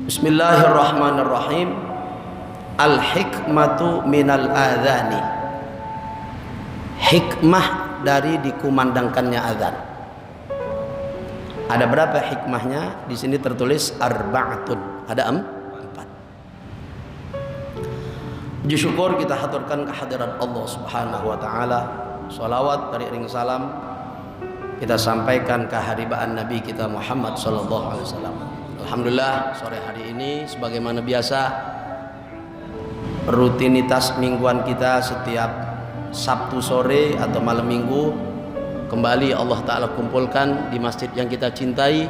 Bismillahirrahmanirrahim. Al-hikmatu minal adhani. Hikmah dari dikumandangkannya azan. Ada berapa hikmahnya? Di sini tertulis arba'atun. Ada empat. Puji syukur kita haturkan kehadirat Allah Subhanahu wa taala. Shalawat dari ring salam kita sampaikan keharibaan Nabi kita Muhammad sallallahu alaihi wasallam. Alhamdulillah sore hari ini sebagaimana biasa rutinitas mingguan kita setiap Sabtu sore atau malam minggu kembali Allah Ta'ala kumpulkan di masjid yang kita cintai,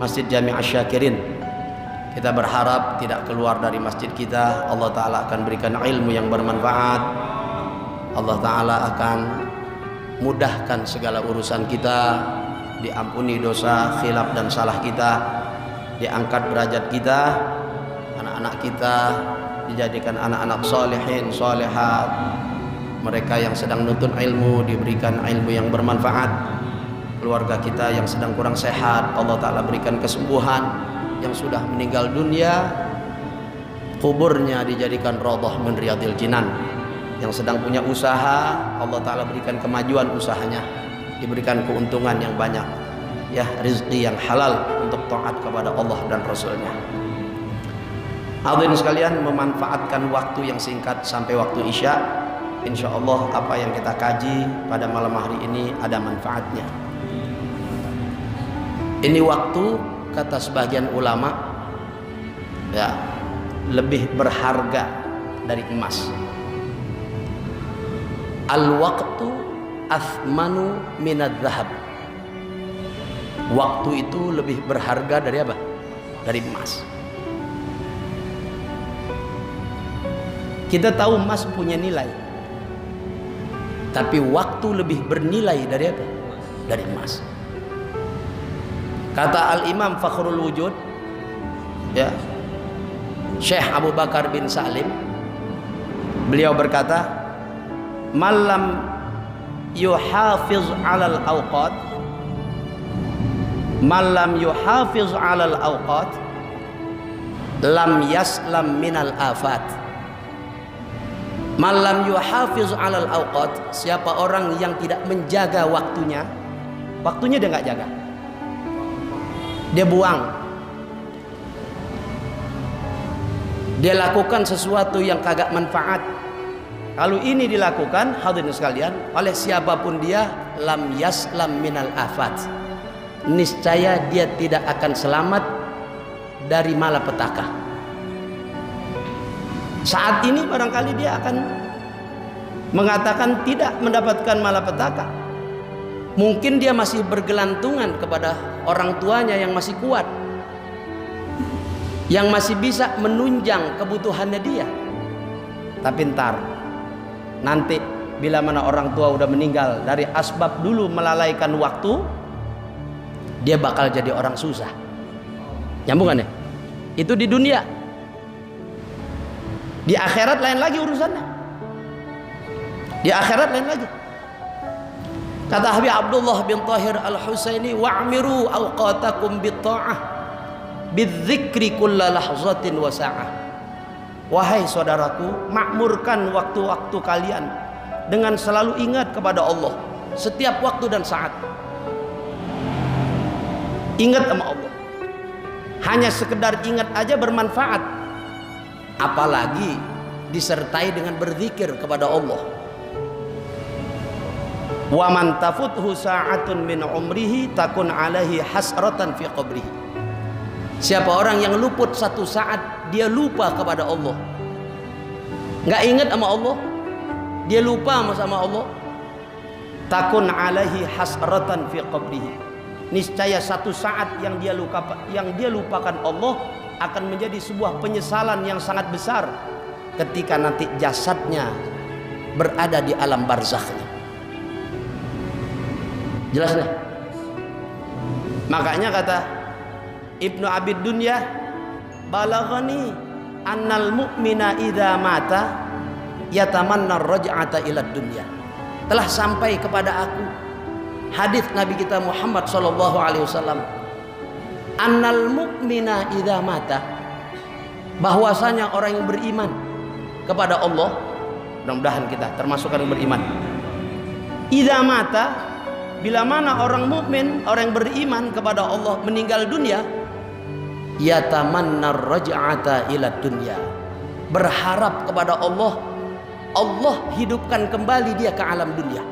Masjid Jami' Asy-Syakirin. Kita berharap tidak keluar dari masjid kita Allah Ta'ala akan berikan ilmu yang bermanfaat. Allah Ta'ala akan mudahkan segala urusan kita, diampuni dosa, khilaf dan salah kita, diangkat derajat kita, anak-anak kita dijadikan anak-anak solehin, solehat. Mereka yang sedang nuntut ilmu diberikan ilmu yang bermanfaat. Keluarga kita yang sedang kurang sehat Allah Ta'ala berikan kesembuhan. Yang sudah meninggal dunia kuburnya dijadikan raudhah min riyadil jinan. Yang sedang punya usaha Allah Ta'ala berikan kemajuan usahanya, diberikan keuntungan yang banyak, ya, rizki yang halal untuk taat kepada Allah dan Rasulnya. Hadirin sekalian, memanfaatkan waktu yang singkat sampai waktu isya, insya Allah apa yang kita kaji pada malam hari ini ada manfaatnya. Ini waktu, kata sebagian ulama, ya, lebih berharga dari emas. Al-waqtu athmanu minadz zahab. Waktu itu lebih berharga dari apa? Dari emas. Kita tahu emas punya nilai, tapi waktu lebih bernilai dari apa? Dari emas. Kata Al-Imam Fakhrul Wujud, ya, Syekh Abu Bakar bin Salim, beliau berkata, malam yuhafiz alal awqat, malam yuhafiz alal awqat lam yaslam minal afat. Malam yuhafiz alal awqat, siapa orang yang tidak menjaga waktunya, waktunya dia nggak jaga, dia buang, dia lakukan sesuatu yang kagak manfaat. Kalau ini dilakukan, hadirin sekalian, oleh siapapun dia, lam yaslam minal afat, niscaya dia tidak akan selamat dari malapetaka. Saat ini barangkali dia akan mengatakan tidak mendapatkan malapetaka. Mungkin dia masih bergelantungan kepada orang tuanya yang masih kuat, yang masih bisa menunjang kebutuhannya dia. Tapi nanti bila mana orang tua udah meninggal dari asbab dulu melalaikan waktu, dia bakal jadi orang susah. Nyambung kan ya? Itu di dunia. Di akhirat lain lagi urusannya. Di akhirat lain lagi. Kata Habib Abdullah bin Tahir Al-Husaini, wa'miru awqatakum bitta'ah bidzikri kulla lahzatin wa sa'ah. Wahai saudaraku, makmurkan waktu-waktu kalian dengan selalu ingat kepada Allah setiap waktu dan saat. Ingat sama Allah. Hanya sekedar ingat aja bermanfaat, apalagi disertai dengan berzikir kepada Allah. Wa man tafuthu sa'atun min umrihi takun alaihi hasratan fi qabrihi. Siapa orang yang luput satu saat, dia lupa kepada Allah, nggak ingat sama Allah, dia lupa sama Allah, takun alaihi hasratan fi qabrihi, niscaya satu saat yang dia lupakan Allah akan menjadi sebuah penyesalan yang sangat besar ketika nanti jasadnya berada di alam barzakhnya. Jelas nih? Makanya kata Ibnu Abid Dunya, balaghani annal mu'mina idza mata yatamanna ar-raj'ata ila dunya. Telah sampai kepada aku hadis Nabi kita Muhammad sallallahu alaihi wasallam, annal mu'mina idza mata, bahwasanya orang yang beriman kepada Allah, mudah-mudahan kita termasuk orang yang beriman, idza mata, bila mana orang mukmin, orang yang beriman kepada Allah meninggal dunia, yatamanna raj'ata ila dunya, berharap kepada Allah, Allah hidupkan kembali dia ke alam dunia.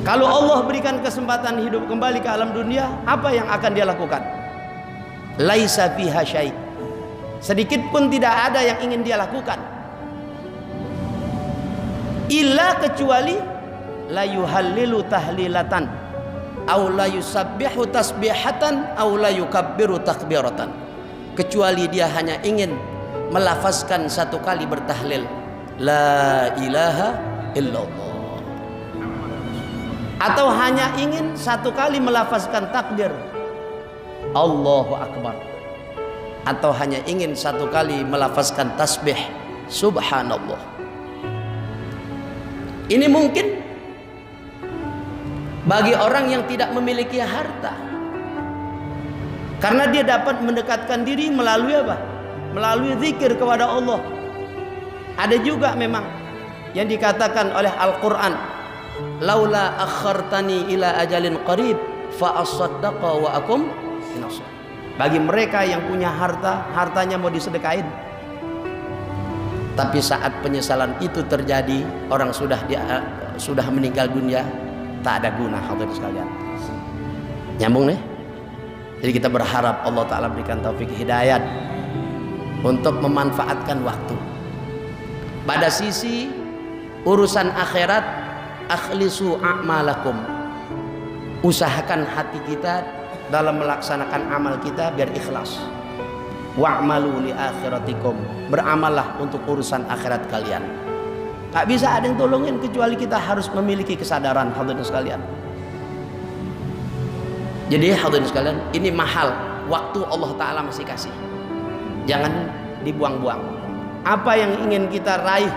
Kalau Allah berikan kesempatan hidup kembali ke alam dunia, apa yang akan dia lakukan? Laisa fiha syai', sedikit pun tidak ada yang ingin dia lakukan, illa kecuali la yuhallilu tahlilatan aw la yusabbihu tasbihatan aw la yukabbiru takbiratan, kecuali dia hanya ingin melafazkan satu kali bertahlil la ilaha illallah, atau hanya ingin satu kali melafazkan takbir Allahu Akbar, atau hanya ingin satu kali melafazkan tasbih subhanallah. Ini mungkin bagi orang yang tidak memiliki harta, karena dia dapat mendekatkan diri melalui apa? Melalui zikir kepada Allah. Ada juga memang yang dikatakan oleh Al-Quran, laula akhartani ila ajalin qarib fa asaddaqa wa akum minas. Bagi mereka yang punya harta, hartanya mau disedekain, tapi saat penyesalan itu terjadi, orang sudah meninggal dunia, tak ada guna. Hadirin sekalian, nyambung nih. Jadi kita berharap Allah Ta'ala berikan taufik hidayat untuk memanfaatkan waktu. Pada sisi urusan akhirat, akhlisu a'malakum, usahakan hati kita dalam melaksanakan amal kita biar ikhlas. Wa'malu li akhiratikum, beramallah untuk urusan akhirat kalian. Tak bisa ada yang tolongin kecuali kita harus memiliki kesadaran. Hadirin sekalian, jadi hadirin sekalian, ini mahal waktu Allah Ta'ala masih kasih, jangan dibuang-buang. Apa yang ingin kita raih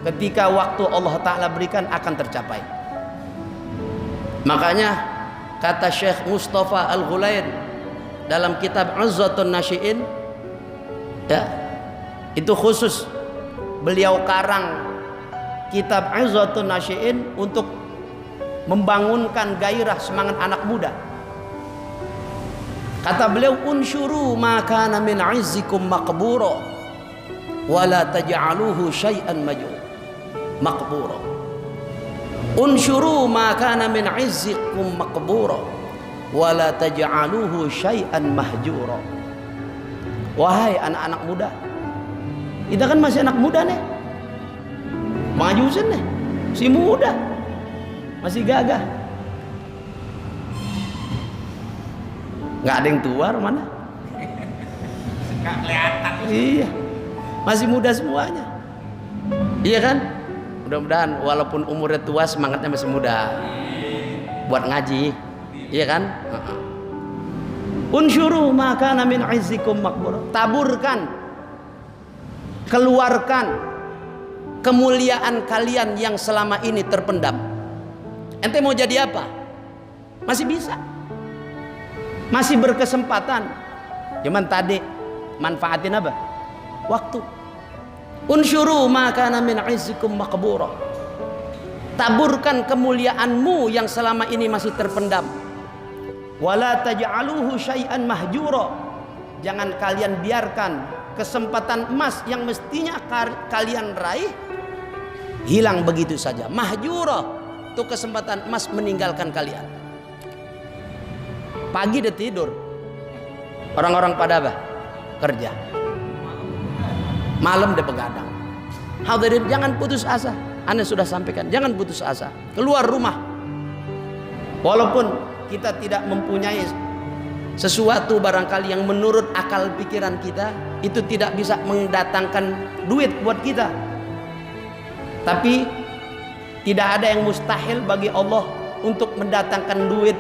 ketika waktu Allah Ta'ala berikan akan tercapai. Makanya kata Syekh Mustafa Al-Ghulain dalam kitab Izzatun Nasyi'in, ya, itu khusus beliau karang kitab Izzatun Nasyi'in untuk membangunkan gairah semangat anak muda. Kata beliau, unsyuru ma kana min izzikum maqbura wa la taj'aluhu syai'an maqbura. Unsyuru ma kana min izzikum maqbura wa la taj'aluhu syai'an mahjura. Wahai anak-anak muda, kita kan masih anak muda nih, majusin nih, si muda, masih gagah, nggak ada yang tua mana? Nggak kelihatan. Iya, masih muda semuanya, iya kan? Mudah-mudahan walaupun umurnya tua, semangatnya masih muda buat ngaji, iya kan? Unsyuru ma kana min izzikum maqbura, taburkan, keluarkan kemuliaan kalian yang selama ini terpendam. Ente mau jadi apa? Masih bisa, masih berkesempatan. Cuman tadi manfaatin apa? Waktu. Unsyuru ma kana min izzikum maqbura, taburkan kemuliaanmu yang selama ini masih terpendam. Wala taj'aluhu syai'an mahjura, jangan kalian biarkan kesempatan emas yang mestinya kalian raih hilang begitu saja. Mahjura itu kesempatan emas meninggalkan kalian. Pagi dia tidur, orang-orang pada apa? Kerja. Malam dia begadang. Hadirin, jangan putus asa. Anda sudah sampaikan, jangan putus asa. Keluar rumah, walaupun kita tidak mempunyai sesuatu barangkali yang menurut akal pikiran kita itu tidak bisa mendatangkan duit buat kita, tapi tidak ada yang mustahil bagi Allah untuk mendatangkan duit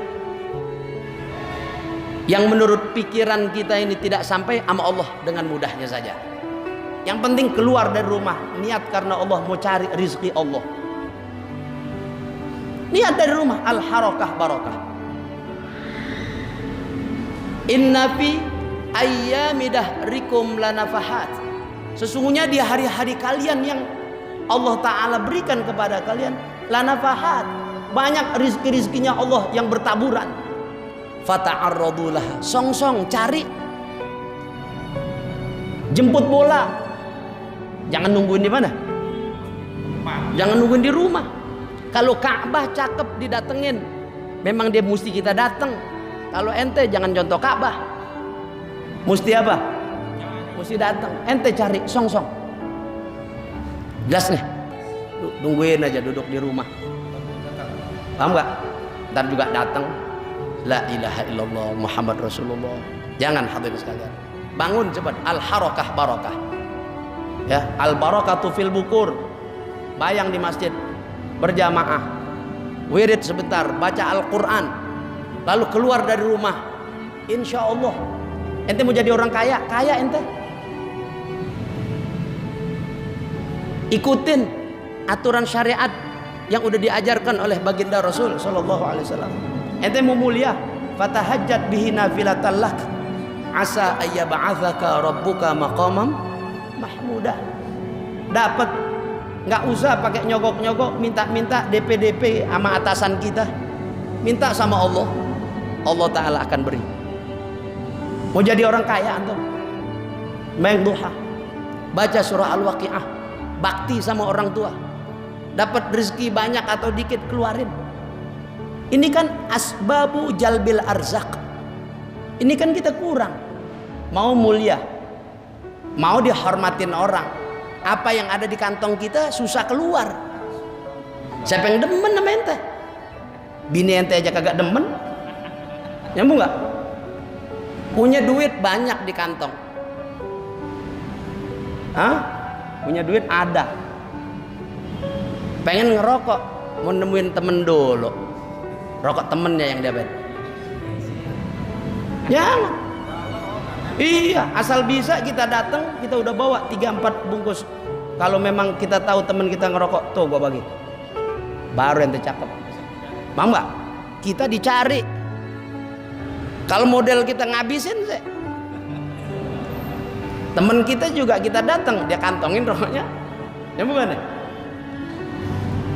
yang menurut pikiran kita ini tidak sampai sama Allah dengan mudahnya saja. Yang penting keluar dari rumah, niat karena Allah, mau cari rizki Allah. Niat dari rumah, al-harakah barakah. Inna fi ayyami dahrikum lanafahat. Sesungguhnya di hari-hari kalian yang Allah Ta'ala berikan kepada kalian lanafahat, banyak rizki-rizkinya Allah yang bertaburan. Fata'arradu laha, song-song cari, jemput bola. Jangan nungguin di mana? Jangan nungguin di rumah. Kalau Ka'bah cakep didatengin, memang dia mesti kita datang. Kalau ente jangan contoh Ka'bah. Mesti apa? Mesti datang. Ente cari song-song. Jelas nih. Tungguin aja duduk di rumah. Paham gak? Ntar juga datang. La ilaha illallah Muhammad Rasulullah. Jangan hadirin sekalian. Bangun cepat. Al-harakah barakah. Ya, al-barakatu fil bukur. Bayang di masjid berjamaah. Wirid sebentar, baca Al-Qur'an. Lalu keluar dari rumah. Insya Allah ente mau jadi orang kaya, kaya ente. Ikutin aturan syariat yang udah diajarkan oleh baginda Rasul sallallahu alaihi wasallam. Ente mau mulia, fatahajjat bihi nafilatan lak asa ayyab'atsaka rabbuka maqamam mahmudah. Dapat, nggak usah pakai nyogok-nyogok, minta-minta DP sama atasan kita. Minta sama Allah, Allah Ta'ala akan beri. Mau jadi orang kaya antum, main duha, baca surah Al-Waqi'ah, bakti sama orang tua, dapat rezeki banyak atau dikit keluarin. Ini kan asbabu jalbil arzak. Ini kan kita kurang. Mau mulia, mau dihormatin orang, apa yang ada di kantong kita susah keluar. Siapa yang demen sama ente? Bini ente aja kagak demen. Nyambung gak? Punya duit banyak di kantong. Hah? Punya duit ada. Pengen ngerokok, mau nemuin temen dulu. Rokok temennya yang dapat. Jangan. Iya, asal bisa kita datang, kita udah bawa 3-4 bungkus. Kalau memang kita tahu temen kita ngerokok, tuh gua bagi. Baru ente cakep. Paham gak? Kita dicari. Kalau model kita ngabisin sih, temen kita juga kita datang, dia kantongin rokoknya. Ya bukan ya?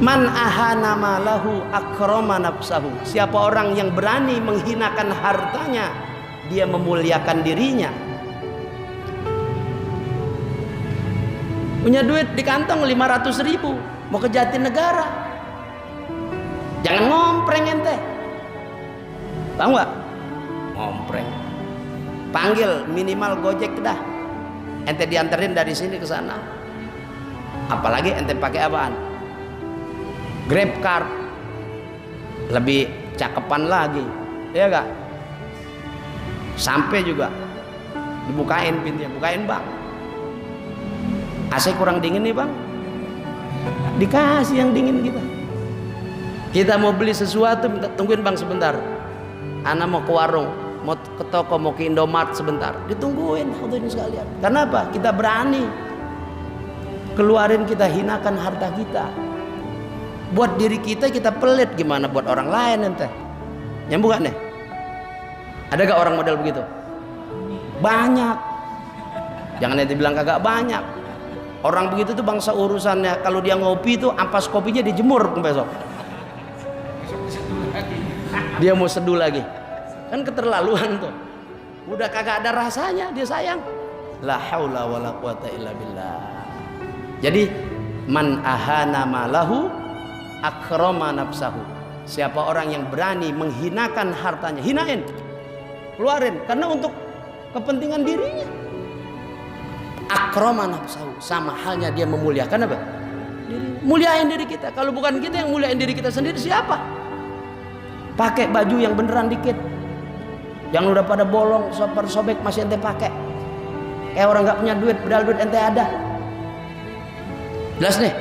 Man ahana malahu akrama nafsahu. Siapa orang yang berani menghinakan hartanya, dia memuliakan dirinya. Punya duit di kantong 500.000, mau ke Jatinegara, jangan ngompreng ente. Tahu nggak? Ngompreng. Panggil minimal Gojek dah. Ente dianterin dari sini ke sana. Apalagi ente pakai apaan? Grab car. Lebih cakepan lagi. Ya gak? Sampai juga dibukain pintunya, bukain bang. AC kurang dingin nih bang. Dikasih yang dingin kita. Kita mau beli sesuatu, minta tungguin bang sebentar. Ana mau ke warung, mau ke toko, mau ke Indomart sebentar. Ditungguin hadirin sekalian. Karena apa? Kita berani keluarin, kita hinakan harta kita. Buat diri kita pelit, gimana buat orang lain ente? Nyambung gak nih? Ada gak orang model begitu? Banyak. Jangan nanti bilang kagak banyak. Orang begitu tuh bangsa urusannya, kalau dia ngopi tuh ampas kopinya dijemur besok. Dia mau seduh lagi. Kan keterlaluan tuh. Udah kagak ada rasanya, dia sayang. La haula wala quwata illa billah. Jadi man ahana malahu akrama nafsahu. Siapa orang yang berani menghinakan hartanya, hinain, keluarin, karena untuk kepentingan dirinya. Akrama nafsahu, sama halnya dia memuliakan apa? Muliain diri kita. Kalau bukan kita yang muliain diri kita sendiri, siapa? Pakai baju yang beneran dikit, yang udah pada bolong, sobek masih ente pakai. Kayak orang nggak punya duit, padahal duit ente ada. Jelas nih.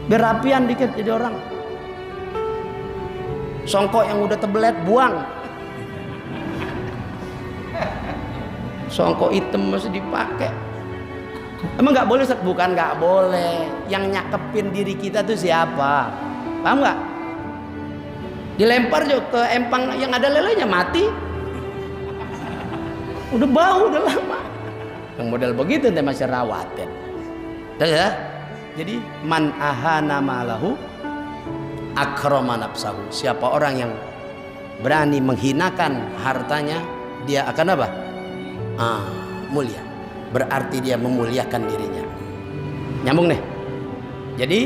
Biar rapian dikit jadi orang. Songkok yang udah tebelet buang. Songkok hitam masih dipakai. Emang nggak boleh? Bukan nggak boleh. Yang nyakepin diri kita tuh siapa? Paham nggak? Dilempar juga ke empang yang ada lelenya, mati. Udah bau udah lama. Yang model begitu ente masih rawatin. Dah ya. Jadi man ahana malahu akrama nafsahu. Siapa orang yang berani menghinakan hartanya, dia akan apa? Mulia. Berarti dia memuliakan dirinya. Nyambung nih. Jadi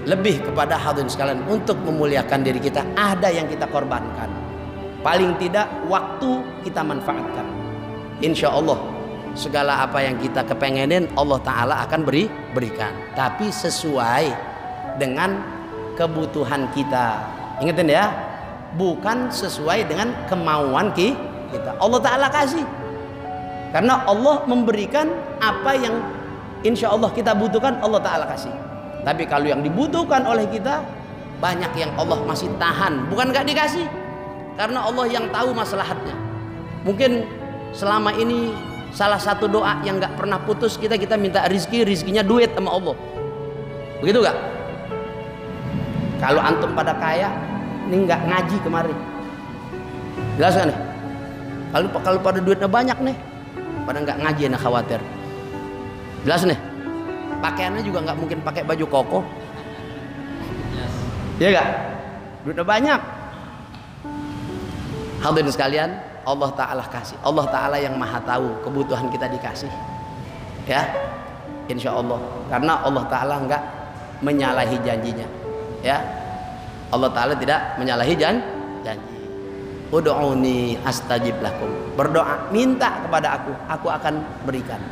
lebih kepada hadirin sekalian, untuk memuliakan diri kita ada yang kita korbankan. Paling tidak waktu kita manfaatkan. Insya Allah segala apa yang kita kepengenin Allah Ta'ala akan berikan. Tapi sesuai dengan kebutuhan kita. Ingetin ya, bukan sesuai dengan kemauan kita. Allah Ta'ala kasih. Karena Allah memberikan apa yang insya Allah kita butuhkan, Allah Ta'ala kasih. Tapi kalau yang dibutuhkan oleh kita, banyak yang Allah masih tahan. Bukan gak dikasih, karena Allah yang tahu maslahatnya. Mungkin selama ini salah satu doa yang gak pernah putus kita minta rizkinya duit sama Allah. Begitu gak? Kalau antum pada kaya, ini gak ngaji kemarin. Jelas kan nih? Kalau pada duitnya banyak nih, pada gak ngaji enak khawatir. Jelas nih? Pakaiannya juga nggak mungkin pakai baju koko, ya gak? Duitnya banyak. Hadirin sekalian, Allah Ta'ala kasih. Allah Ta'ala yang maha tahu kebutuhan kita dikasih, ya, insya Allah. Karena Allah Ta'ala nggak menyalahi janjinya, ya. Allah Ta'ala tidak menyalahi janji. Ud'uni astajib lakum. Berdoa, minta kepada aku akan berikan.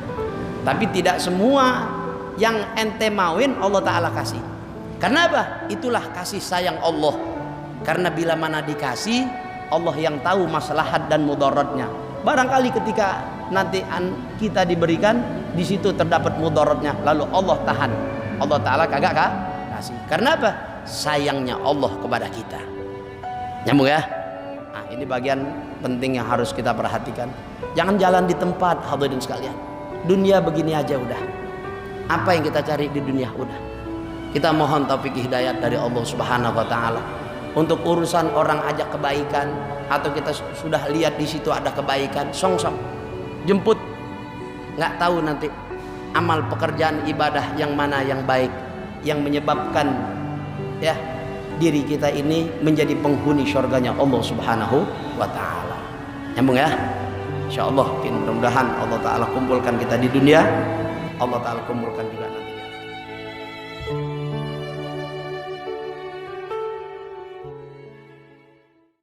Tapi tidak semua yang ente mauin Allah Ta'ala kasih. Karena apa? Itulah kasih sayang Allah. Karena bila mana dikasih, Allah yang tahu maslahat dan mudaratnya. Barangkali ketika nanti kita diberikan, di situ terdapat mudaratnya, lalu Allah tahan. Allah Ta'ala kagak kasih. Karena apa? Sayangnya Allah kepada kita. Nyambung ya? Nah, ini bagian penting yang harus kita perhatikan. Jangan jalan di tempat, hadirin sekalian. Dunia begini aja udah. Apa yang kita cari di dunia udah. Kita mohon taufik hidayat dari Allah Subhanahu wa Ta'ala. Untuk urusan orang ajak kebaikan, atau kita sudah lihat di situ ada kebaikan, song-song jemput. Nggak tahu nanti amal pekerjaan ibadah yang mana yang baik, yang menyebabkan ya diri kita ini menjadi penghuni syurganya Allah Subhanahu wa Ta'ala. Nyambung ya? Insya Allah, mudah-mudahan Allah Ta'ala kumpulkan kita di dunia, Allah Ta'ala kumpulkan juga nanti